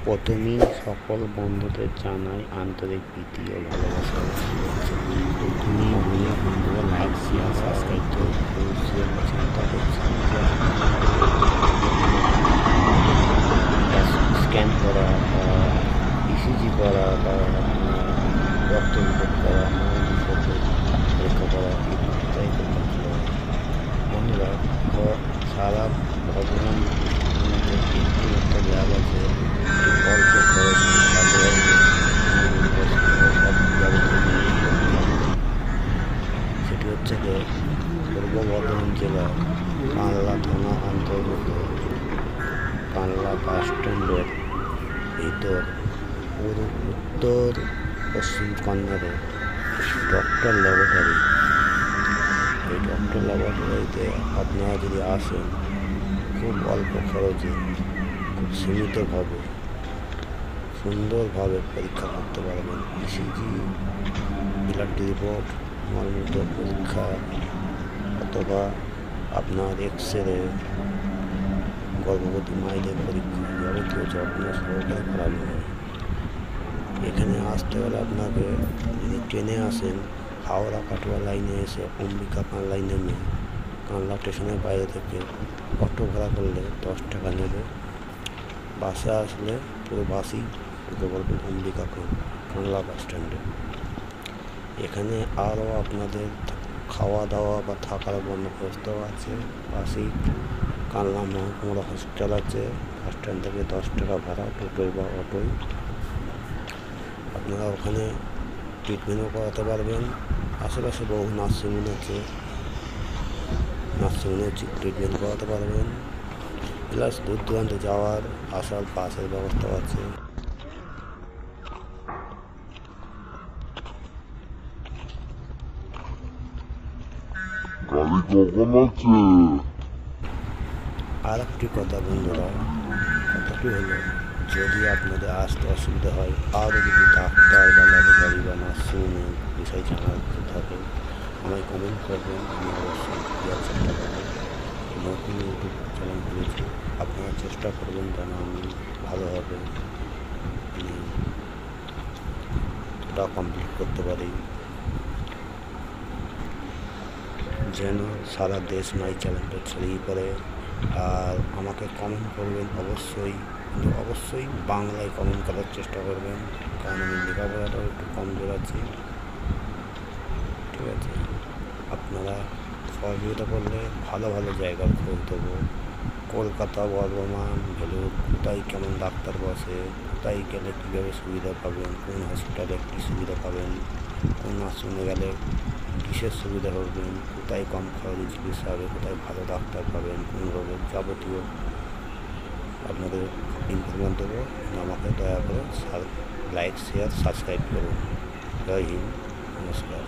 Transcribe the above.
প্রথমেই সকল বন্ধুদের জানাই আন্তরিক প্রীতি ও ভালোবাসা। প্রথমেই বলি বন্ধুরা লাইক শেয়ার সাবস্ক্রাইব করে চিন্তা করছেন যে স্ক্যান করা বা ইসিজি করা বা রক্ত রিপোর্ট করা পরীক্ষা করা ইত্যাদি করতে বন্ধুরা সারা ভগবান কিন্তু একটা ল্যাব আছে অল্প খরচ সব সেটি হচ্ছে যে পূর্ব বর্ধমান জেলার কানলা থানা অন্তর্গত কানলা বাস স্ট্যান্ডের ভিতর উত্তর পশ্চিম কর্নারে ডক্টর ল্যাবরেটরি। এই ডক্টর ল্যাবরেটরিতে আপনারা যদি আসেন খুব অল্প খরচে খুব সীমিতভাবে সুন্দরভাবে পরীক্ষা করতে পারবেন। ইসিজি, ব্লাড রিপোর্ট, মলমূত্র পরীক্ষা অথবা আপনার এক্সরে, গর্ভবতী মায়েদের পরীক্ষা যাবতীয় যত্ন সহকারে করানো হয়। এখানে আসতে হলে আপনাকে যদি ট্রেনে আসেন হাওড়া কাটোয়া লাইনে এসে অম্বিকা কানলায় নেমে কানলা স্টেশনের বাইরে থেকে অটো ভাড়া করলে 10 টাকা নেবে। বাসে আসলে পুরো বাসই উঠে পড়বেন অম্বিকা কানলা বাস স্ট্যান্ডে। এখানে আরও আপনাদের খাওয়া দাওয়া বা থাকার বন্দোবস্ত আছে। পাশেই কানলা মহকুমা হসপিটাল আছে। বাস স্ট্যান্ড থেকে 10 টাকা ভাড়া টোটোয় বা অটোয় আপনারা ওখানে ট্রিটমেন্টও করাতে পারবেন। আশেপাশে বহু নার্সিংহোম আছে, নার্সিংহোমে ট্রিটমেন্ট করাতে পারবেন। প্লাস দূর দূরান্তে যাওয়ার আসার বাসের ব্যবস্থাও আছে। আর একটি কথা বন্ধুরা, কথাটি হলো যদি আপনাদের আসতে অসুবিধা হয় আরও যদি ডাক্তার বা ল্যাবরেটরি বা নার্সিংহোমের বিষয় জানার কিছু থাকে আমায় কমেন্ট করবেন, আমি অবশ্যই দেওয়ার চেষ্টা করবো। নতুন ইউটিউব চ্যানেল খুলেছি, আপনারা চেষ্টা করবেন যেন আমি ভালোভাবে ওটা কমপ্লিট করতে পারি, যেন সারা দেশ মাই চ্যানেলটা ছড়িয়ে পড়ে। আর আমাকে কমেন্ট করবেন অবশ্যই, কিন্তু অবশ্যই বাংলায় কমেন্ট করার চেষ্টা করবেন, কারণ আমি লেখাপড়াটাও একটু কমজোর আছি। ঠিক আছে, আপনারা সহযোগিতা করলে ভালো ভালো জায়গার খোঁজ দেবো। কলকাতা, বর্ধমান, ভেলোর কোথায় কেমন ডাক্তার বসে, কোথায় গেলে কীভাবে সুবিধা পাবেন, কোন হসপিটালে কী সুবিধা পাবেন, কোন নার্সিংহোমে গেলে কিসের সুবিধা পাবেন, কোথায় কম খরচে চিকিৎসা হবে, কোথায় ভালো ডাক্তার পাবেন, কোন রোগের যাবতীয় আপনাদের ইনফরমেশন দেবো। আমাকে দয়া করে লাইক শেয়ার সাবস্ক্রাইব করুন। জয় হিন্দ, নমস্কার।